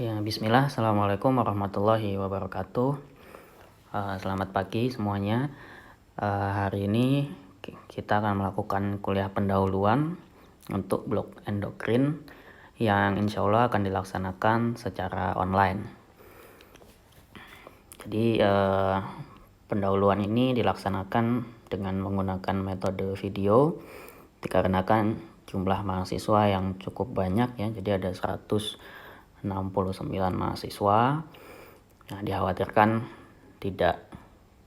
Ya, bismillah. Assalamualaikum warahmatullahi wabarakatuh. Selamat pagi semuanya. Hari ini kita akan melakukan kuliah pendahuluan untuk blok endokrin yang insya Allah akan dilaksanakan secara online. Jadi pendahuluan ini dilaksanakan dengan menggunakan metode video dikarenakan jumlah mahasiswa yang cukup banyak ya. Jadi ada 169 mahasiswa. Nah, dikhawatirkan tidak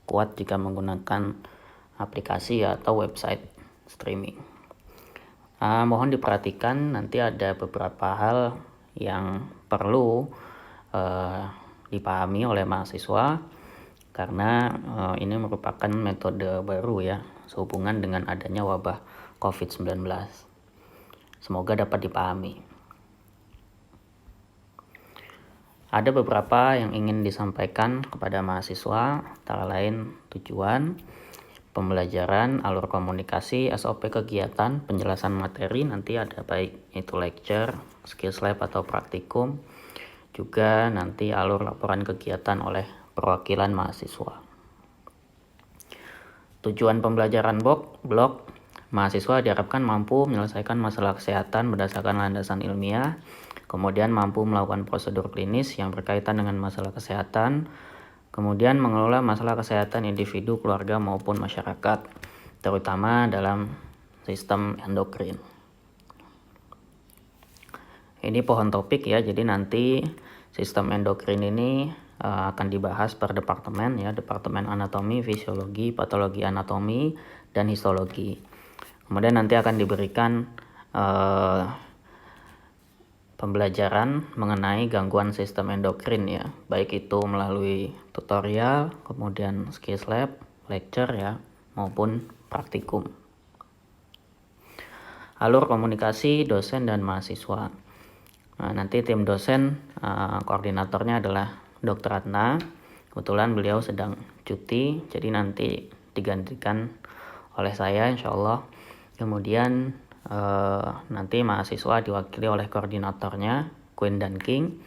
kuat jika menggunakan aplikasi atau website streaming. Mohon diperhatikan, nanti ada beberapa hal yang perlu dipahami oleh mahasiswa karena ini merupakan metode baru ya sehubungan dengan adanya wabah COVID-19. Semoga dapat dipahami. Ada beberapa yang ingin disampaikan kepada mahasiswa, antara lain tujuan, pembelajaran, alur komunikasi, SOP kegiatan, penjelasan materi, nanti ada baik itu lecture, skills lab atau praktikum, juga nanti alur laporan kegiatan oleh perwakilan mahasiswa. Tujuan pembelajaran blog, mahasiswa diharapkan mampu menyelesaikan masalah kesehatan berdasarkan landasan ilmiah, kemudian mampu melakukan prosedur klinis yang berkaitan dengan masalah kesehatan, kemudian mengelola masalah kesehatan individu, keluarga maupun masyarakat, terutama dalam sistem endokrin. Ini pohon topik ya, jadi nanti sistem endokrin ini akan dibahas per departemen ya, departemen anatomi, fisiologi, patologi anatomi, dan histologi. Kemudian nanti akan diberikan pembelajaran mengenai gangguan sistem endokrin ya, baik itu melalui tutorial, kemudian skills lab, lecture ya, maupun praktikum. Alur komunikasi dosen dan mahasiswa. Nah, nanti tim dosen koordinatornya adalah Dr. Ratna. Kebetulan beliau sedang cuti, jadi nanti digantikan oleh saya insya Allah. Kemudian nanti mahasiswa diwakili oleh koordinatornya Queen dan King.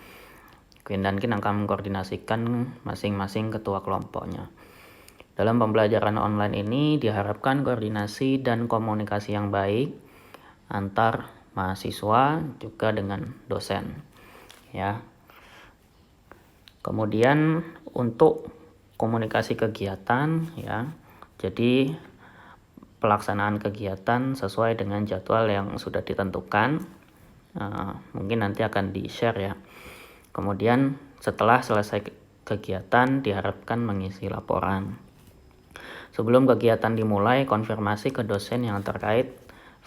Queen dan King akan mengkoordinasikan masing-masing ketua kelompoknya. Dalam pembelajaran online ini diharapkan koordinasi dan komunikasi yang baik antar mahasiswa juga dengan dosen ya. Kemudian untuk komunikasi kegiatan ya, jadi pelaksanaan kegiatan sesuai dengan jadwal yang sudah ditentukan, mungkin nanti akan di-share ya. Kemudian setelah selesai kegiatan diharapkan mengisi laporan. Sebelum kegiatan dimulai, konfirmasi ke dosen yang terkait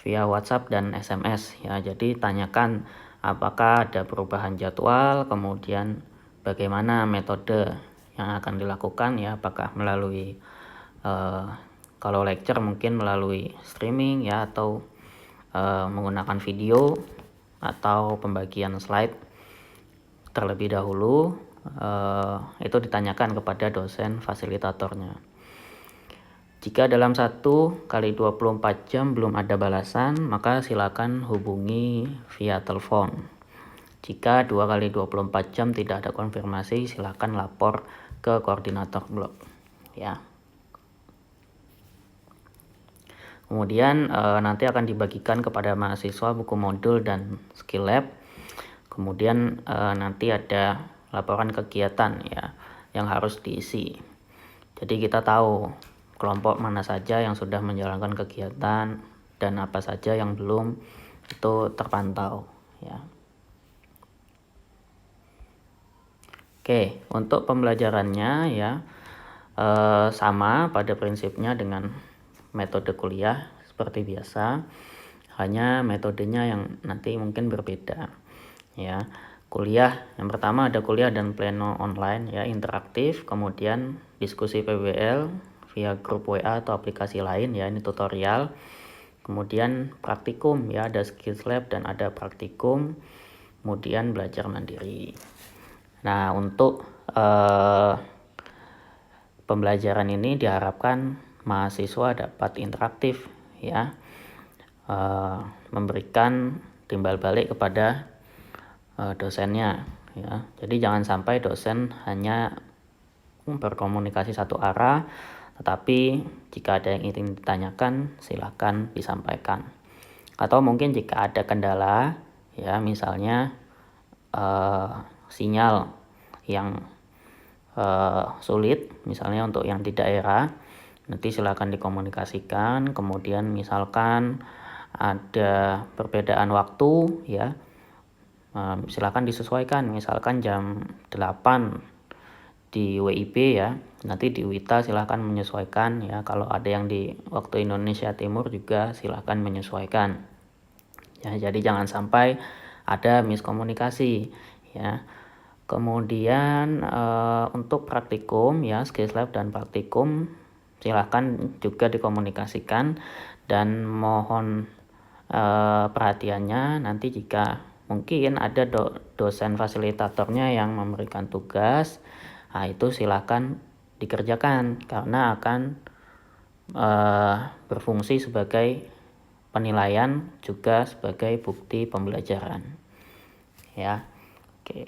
via WhatsApp dan SMS ya. Jadi tanyakan apakah ada perubahan jadwal, kemudian bagaimana metode yang akan dilakukan ya, apakah melalui kalau lecture mungkin melalui streaming ya, atau menggunakan video atau pembagian slide terlebih dahulu. Itu ditanyakan kepada dosen fasilitatornya. Jika dalam 1 kali 24 jam belum ada balasan, maka silakan hubungi via telepon. Jika 2 kali 24 jam tidak ada konfirmasi, silakan lapor ke koordinator blog ya. Kemudian nanti akan dibagikan kepada mahasiswa buku modul dan skill lab. Kemudian nanti ada laporan kegiatan ya yang harus diisi. Jadi kita tahu kelompok mana saja yang sudah menjalankan kegiatan dan apa saja yang belum, itu terpantau ya. Oke, untuk pembelajarannya ya sama pada prinsipnya dengan metode kuliah seperti biasa, hanya metodenya yang nanti mungkin berbeda ya. Kuliah yang pertama ada kuliah dan pleno online ya, interaktif, kemudian diskusi PBL via grup WA atau aplikasi lain ya, ini tutorial. Kemudian praktikum ya, ada skills lab dan ada praktikum, kemudian belajar mandiri. Nah, untuk pembelajaran ini diharapkan mahasiswa dapat interaktif ya, memberikan timbal balik kepada dosennya ya. Jadi jangan sampai dosen hanya berkomunikasi satu arah, tetapi jika ada yang ingin ditanyakan silakan disampaikan. Atau mungkin jika ada kendala, ya misalnya sinyal yang sulit, misalnya untuk yang di daerah, nanti silakan dikomunikasikan. Kemudian misalkan ada perbedaan waktu, ya silakan disesuaikan. Misalkan jam 8 di WIB, ya nanti di WITA silakan menyesuaikan, ya kalau ada yang di waktu Indonesia Timur juga silakan menyesuaikan, ya jadi jangan sampai ada miskomunikasi, ya. Kemudian untuk praktikum, ya skills lab dan praktikum silakan juga dikomunikasikan, dan mohon perhatiannya nanti jika mungkin ada dosen fasilitatornya yang memberikan tugas, nah itu silakan dikerjakan karena akan berfungsi sebagai penilaian juga sebagai bukti pembelajaran, ya. Oke,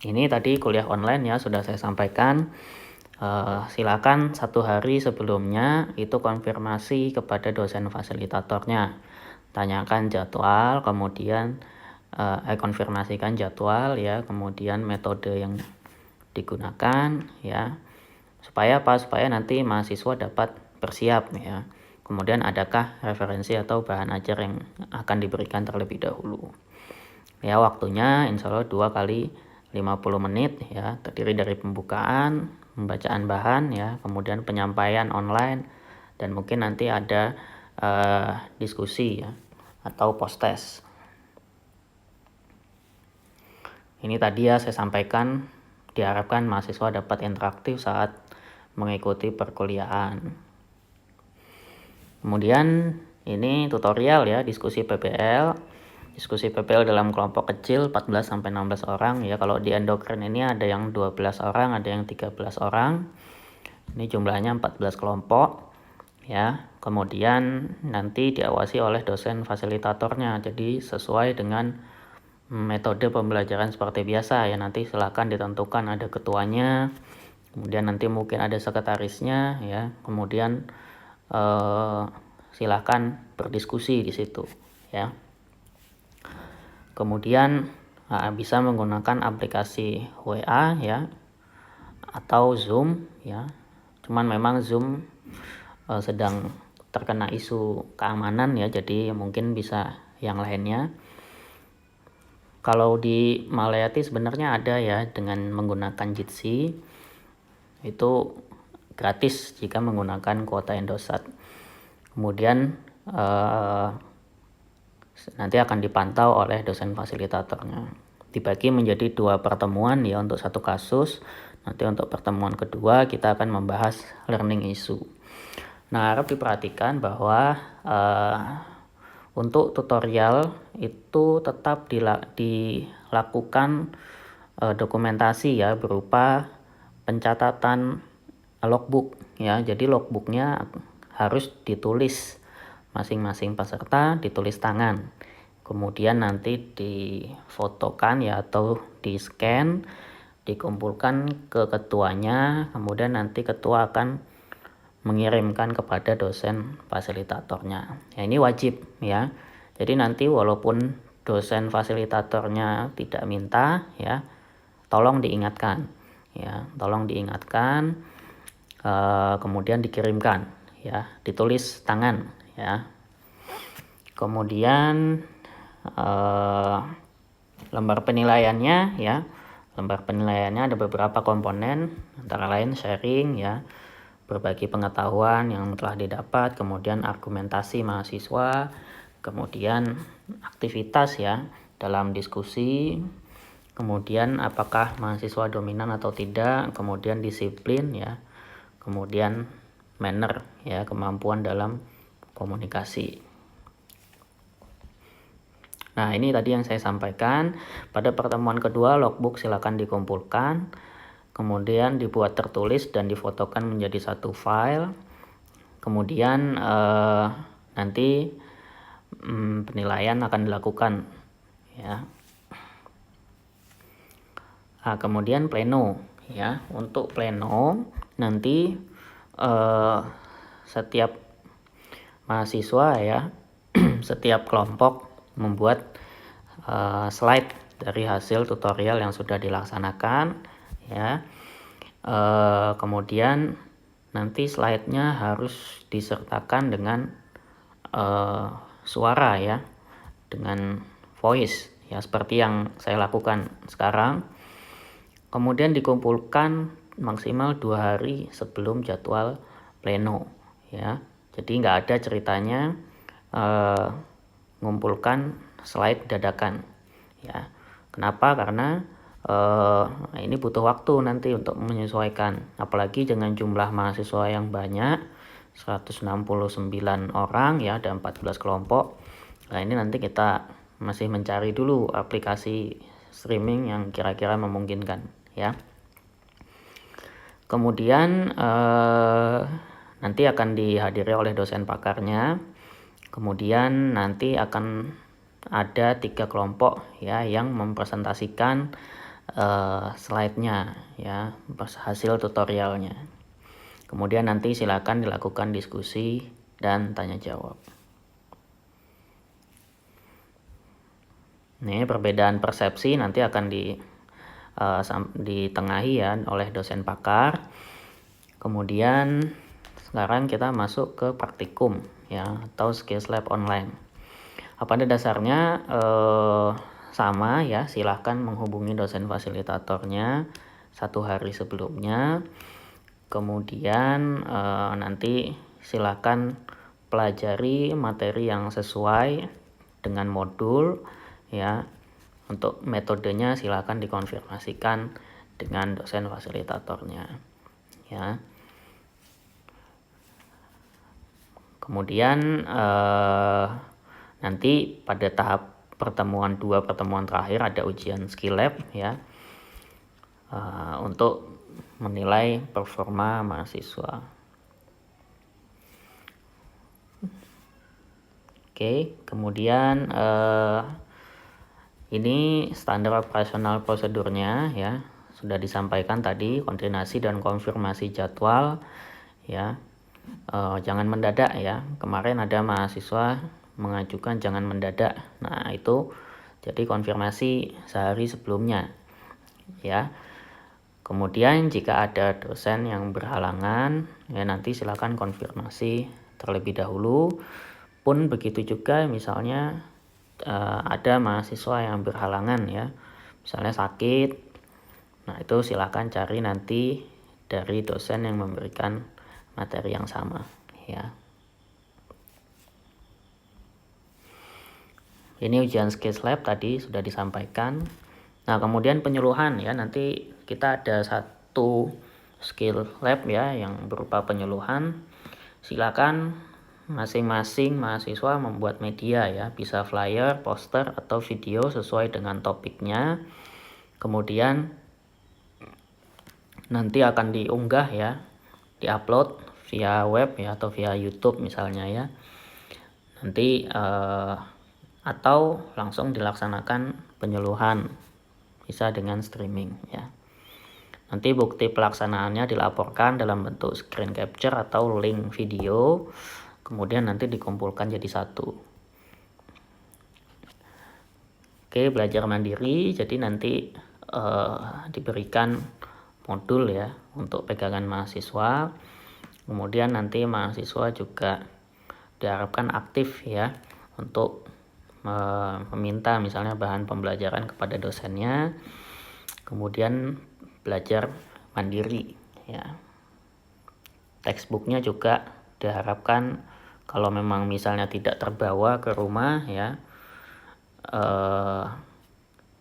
ini tadi kuliah online ya sudah saya sampaikan. Silakan 1 hari sebelumnya itu konfirmasi kepada dosen fasilitatornya, tanyakan jadwal, kemudian konfirmasikan jadwal, ya kemudian metode yang digunakan, ya supaya apa, supaya nanti mahasiswa dapat bersiap, ya. Kemudian adakah referensi atau bahan ajar yang akan diberikan terlebih dahulu, ya. Waktunya insya Allah 2 kali 50 menit, ya terdiri dari pembukaan, pembacaan bahan, ya kemudian penyampaian online, dan mungkin nanti ada diskusi, ya atau post test. Ini tadi ya saya sampaikan, diharapkan mahasiswa dapat interaktif saat mengikuti perkuliahan. Kemudian ini tutorial, ya diskusi PPL. Diskusi PPL dalam kelompok kecil 14-16 orang, ya. Kalau di endokrin ini ada yang 12 orang, ada yang 13 orang. Ini jumlahnya 14 kelompok, ya. Kemudian nanti diawasi oleh dosen fasilitatornya. Jadi sesuai dengan metode pembelajaran seperti biasa, ya. Nanti silakan ditentukan ada ketuanya, kemudian nanti mungkin ada sekretarisnya, ya. Kemudian silakan berdiskusi di situ, ya. Kemudian bisa menggunakan aplikasi WA, ya atau Zoom, ya. Cuman memang Zoom sedang terkena isu keamanan, ya, jadi mungkin bisa yang lainnya. Kalau di Malayati sebenarnya ada, ya, dengan menggunakan Jitsi itu gratis jika menggunakan kuota Indosat. Kemudian nanti akan dipantau oleh dosen fasilitatornya. Dibagi menjadi 2 pertemuan, ya untuk 1 kasus. Nanti untuk pertemuan kedua kita akan membahas learning issue. Nah, harap diperhatikan bahwa untuk tutorial itu tetap dilakukan dokumentasi, ya berupa pencatatan logbook, ya. Jadi logbooknya harus ditulis masing-masing peserta, ditulis tangan. Kemudian nanti difotokan, ya atau di scan, dikumpulkan ke ketuanya. Kemudian nanti ketua akan mengirimkan kepada dosen fasilitatornya. Ya, ini wajib, ya. Jadi nanti walaupun dosen fasilitatornya tidak minta, ya tolong diingatkan, ya tolong diingatkan, kemudian dikirimkan, ya ditulis tangan, ya. Kemudian lembar penilaiannya, ya lembar penilaiannya ada beberapa komponen, antara lain sharing, ya berbagi pengetahuan yang telah didapat, kemudian argumentasi mahasiswa, kemudian aktivitas, ya dalam diskusi, kemudian apakah mahasiswa dominan atau tidak, kemudian disiplin, ya kemudian manner, ya kemampuan dalam komunikasi. Nah, ini tadi yang saya sampaikan. Pada pertemuan kedua, logbook silakan dikumpulkan, kemudian dibuat tertulis dan difotokan menjadi 1 file. Kemudian nanti penilaian akan dilakukan, ya. Kemudian pleno ya. Untuk pleno nanti setiap mahasiswa ya setiap kelompok membuat slide dari hasil tutorial yang sudah dilaksanakan ya. Kemudian nanti slide-nya harus disertakan dengan suara ya, dengan voice ya, seperti yang saya lakukan sekarang. Kemudian dikumpulkan maksimal 2 hari sebelum jadwal pleno ya. Jadi nggak ada ceritanya ngumpulkan slide dadakan ya. Kenapa? Karena ini butuh waktu nanti untuk menyesuaikan, apalagi dengan jumlah mahasiswa yang banyak, 169 orang ya, ada 14 kelompok. Nah ini nanti kita masih mencari dulu aplikasi streaming yang kira-kira memungkinkan ya. Kemudian nanti akan dihadiri oleh dosen pakarnya. Kemudian nanti akan ada 3 kelompok ya yang mempresentasikan slide-nya ya, hasil tutorialnya. Kemudian nanti silakan dilakukan diskusi dan tanya jawab. Nih perbedaan persepsi nanti akan ditengahi ya oleh dosen pakar. Kemudian sekarang kita masuk ke praktikum ya, atau skills lab online. Pada dasarnya sama ya, silahkan menghubungi dosen fasilitatornya 1 hari sebelumnya. Kemudian nanti silahkan pelajari materi yang sesuai dengan modul ya. Untuk metodenya silahkan dikonfirmasikan dengan dosen fasilitatornya ya. Kemudian nanti pada tahap pertemuan 2 pertemuan terakhir ada ujian skill lab ya, untuk menilai performa mahasiswa. Oke, kemudian ini standar operasional prosedurnya ya, sudah disampaikan tadi, koordinasi dan konfirmasi jadwal ya. Jangan mendadak ya. Kemarin ada mahasiswa mengajukan jangan mendadak. Nah, itu jadi konfirmasi sehari sebelumnya ya. Kemudian jika ada dosen yang berhalangan ya, nanti silakan konfirmasi terlebih dahulu. Pun begitu juga misalnya ada mahasiswa yang berhalangan ya, misalnya sakit. Nah, itu silakan cari nanti dari dosen yang memberikan materi yang sama ya. Ini ujian skills lab tadi sudah disampaikan. Nah, kemudian penyuluhan ya, nanti kita ada 1 skill lab ya yang berupa penyuluhan. Silakan masing-masing mahasiswa membuat media ya, bisa flyer, poster, atau video sesuai dengan topiknya. Kemudian nanti akan diunggah ya, diupload via web ya, atau via YouTube misalnya ya. Nanti atau langsung dilaksanakan penyuluhan, bisa dengan streaming ya. Nanti bukti pelaksanaannya dilaporkan dalam bentuk screen capture atau link video, kemudian nanti dikumpulkan jadi 1. Oke, belajar mandiri, jadi nanti diberikan modul ya untuk pegangan mahasiswa. Kemudian nanti mahasiswa juga diharapkan aktif ya untuk meminta misalnya bahan pembelajaran kepada dosennya. Kemudian belajar mandiri ya. Textbooknya juga diharapkan kalau memang misalnya tidak terbawa ke rumah ya,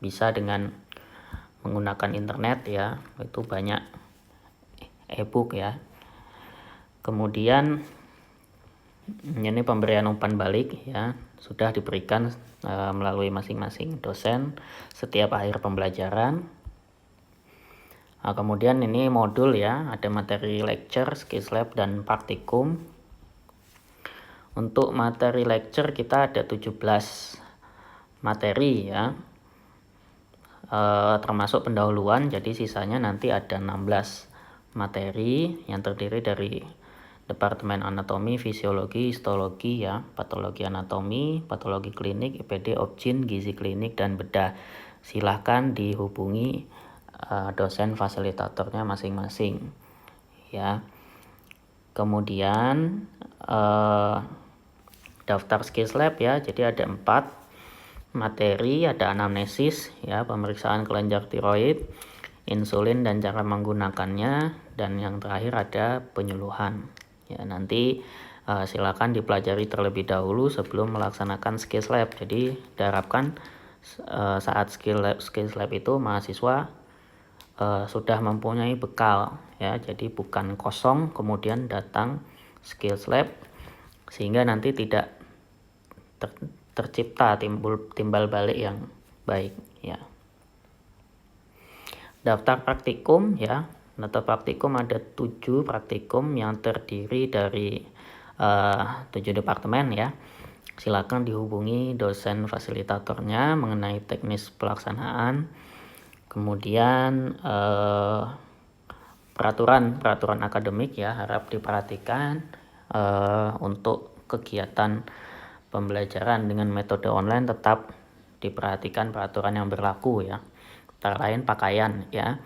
bisa dengan menggunakan internet ya, itu banyak e-book ya. Kemudian ini pemberian umpan balik ya, sudah diberikan melalui masing-masing dosen setiap akhir pembelajaran. Nah, kemudian ini modul ya, ada materi lecture, skills lab, dan praktikum. Untuk materi lecture kita ada 17 materi ya. termasuk pendahuluan, jadi sisanya nanti ada 16 materi yang terdiri dari Departemen Anatomi, Fisiologi, Histologi ya, Patologi Anatomi, Patologi Klinik, IPD, Obgyn, Gizi Klinik, dan Bedah. Silahkan dihubungi dosen fasilitatornya masing-masing ya. Kemudian daftar skills lab ya, jadi ada 4 materi, ada anamnesis ya, pemeriksaan kelenjar tiroid, insulin dan cara menggunakannya, dan yang terakhir ada penyuluhan ya. Nanti silakan dipelajari terlebih dahulu sebelum melaksanakan skills lab. Jadi diharapkan saat skills lab itu mahasiswa sudah mempunyai bekal ya, jadi bukan kosong kemudian datang skills lab sehingga nanti tidak tercipta timbal balik yang baik ya. Daftar praktikum ya, daftar praktikum ada 7 praktikum yang terdiri dari 7 departemen ya. Silakan dihubungi dosen fasilitatornya mengenai teknis pelaksanaan. Kemudian peraturan akademik ya, harap diperhatikan untuk kegiatan pembelajaran dengan metode online tetap diperhatikan peraturan yang berlaku ya. Antara lain pakaian ya.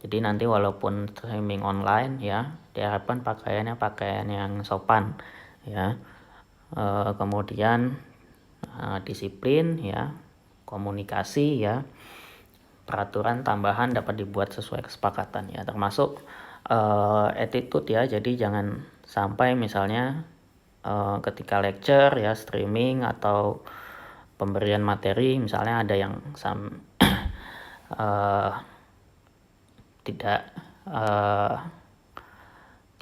Jadi nanti walaupun streaming online ya, diharapkan pakaian yang sopan ya. Kemudian disiplin ya, komunikasi ya. Peraturan tambahan dapat dibuat sesuai kesepakatan ya, termasuk attitude ya. Jadi jangan sampai misalnya ketika lecture ya, streaming atau pemberian materi misalnya ada yang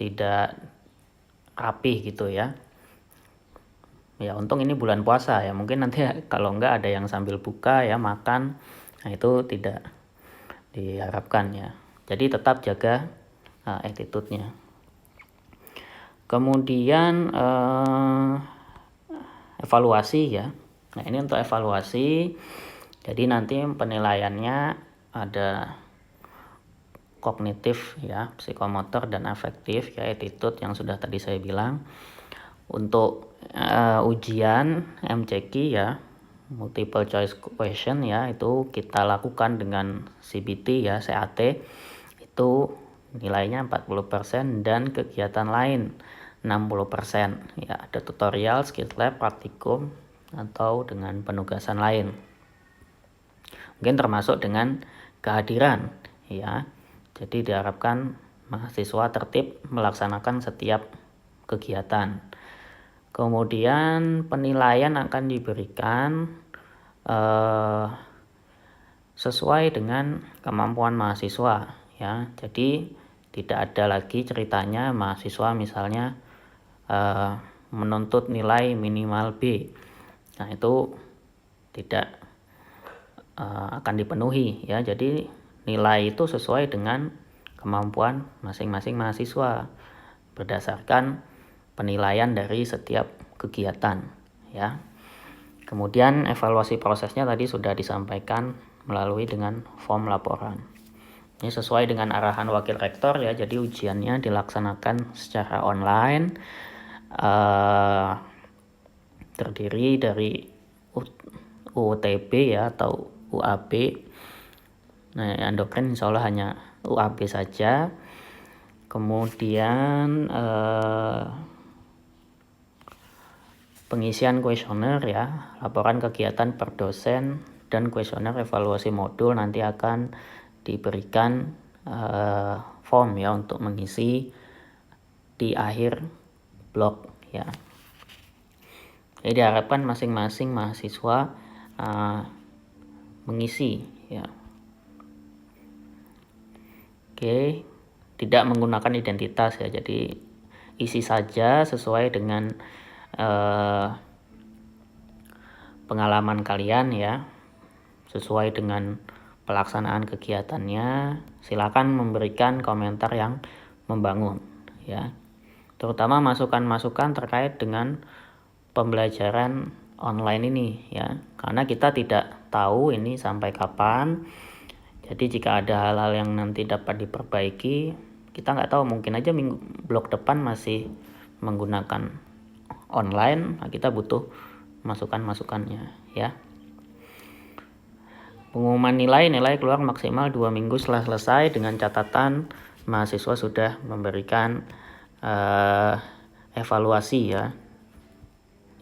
tidak rapih gitu ya. Ya untung ini bulan puasa ya, mungkin nanti kalau enggak ada yang sambil buka ya, makan, nah itu tidak diharapkan ya. Jadi tetap jaga attitude-nya. Kemudian evaluasi ya. Nah ini untuk evaluasi, jadi nanti penilaiannya ada kognitif ya, psikomotor dan afektif ya, attitude yang sudah tadi saya bilang. Untuk ujian MCQ ya, multiple choice question ya, itu kita lakukan dengan CBT ya, CAT, itu nilainya 40% dan kegiatan lain 60% ya, ada tutorial, skills lab, praktikum atau dengan penugasan lain. Mungkin termasuk dengan kehadiran ya. Jadi diharapkan mahasiswa tertib melaksanakan setiap kegiatan. Kemudian penilaian akan diberikan sesuai dengan kemampuan mahasiswa ya. Jadi tidak ada lagi ceritanya mahasiswa misalnya menuntut nilai minimal B. Nah itu tidak akan dipenuhi ya. Jadi nilai itu sesuai dengan kemampuan masing-masing mahasiswa berdasarkan penilaian dari setiap kegiatan ya. Kemudian evaluasi prosesnya tadi sudah disampaikan melalui dengan form laporan. Ini sesuai dengan arahan wakil rektor ya, jadi ujiannya dilaksanakan secara online, terdiri dari UTB ya atau UAB. Nah, endokrin insya Allah hanya UAB saja. Kemudian pengisian kuesioner ya, laporan kegiatan per dosen dan kuesioner evaluasi modul nanti akan diberikan form ya untuk mengisi di akhir blog ya. Jadi diharapkan masing-masing mahasiswa mengisi ya. Oke, tidak menggunakan identitas ya, jadi isi saja sesuai dengan pengalaman kalian ya, sesuai dengan pelaksanaan kegiatannya. Silakan memberikan komentar yang membangun ya, terutama masukan-masukan terkait dengan pembelajaran online ini ya, karena kita tidak tahu ini sampai kapan Jadi jika ada hal-hal yang nanti dapat diperbaiki, kita nggak tahu, mungkin aja blok depan masih menggunakan online, nah kita butuh masukan-masukannya ya. Pengumuman nilai keluar maksimal 2 minggu setelah selesai, dengan catatan mahasiswa sudah memberikan evaluasi ya,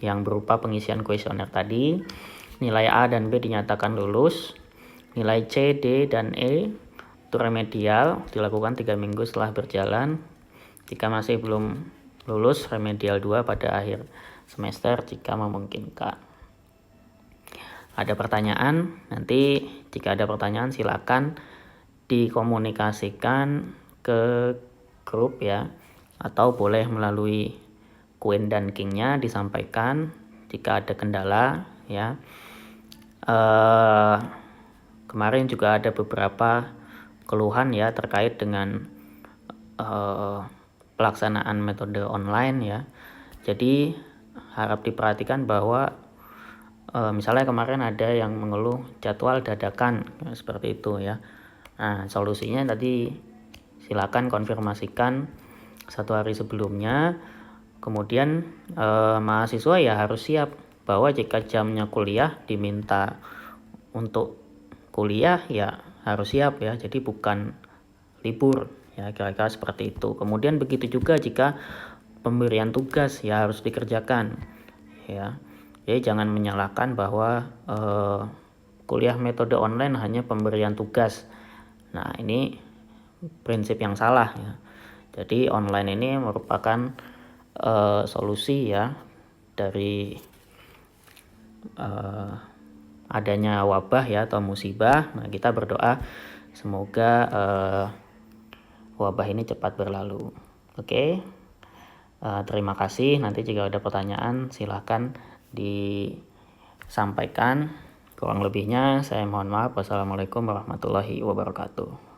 yang berupa pengisian kuesioner tadi. Nilai A dan B dinyatakan lulus. Nilai C, D, dan E itu remedial, dilakukan 3 minggu setelah berjalan. Jika masih belum lulus, remedial 2 pada akhir semester jika memungkinkan. Ada pertanyaan? Nanti jika ada pertanyaan silakan dikomunikasikan ke grup ya, atau boleh melalui Queen dan King-nya disampaikan jika ada kendala ya. Kemarin juga ada beberapa keluhan ya terkait dengan pelaksanaan metode online ya. Jadi harap diperhatikan bahwa misalnya kemarin ada yang mengeluh jadwal dadakan ya, seperti itu ya. Nah, solusinya tadi silakan konfirmasikan 1 hari sebelumnya. Kemudian mahasiswa ya harus siap bahwa jika jamnya kuliah diminta untuk kuliah ya harus siap ya. Jadi bukan libur ya, kira-kira seperti itu. Kemudian begitu juga jika pemberian tugas ya harus dikerjakan ya. Jadi jangan menyalahkan bahwa kuliah metode online hanya pemberian tugas. Nah, ini prinsip yang salah ya. Jadi online ini merupakan solusi ya dari adanya wabah ya atau musibah. Nah, kita berdoa semoga wabah ini cepat berlalu. Oke. Terima kasih. Nanti jika ada pertanyaan silahkan disampaikan. Kurang lebihnya saya mohon maaf. Wassalamualaikum warahmatullahi wabarakatuh.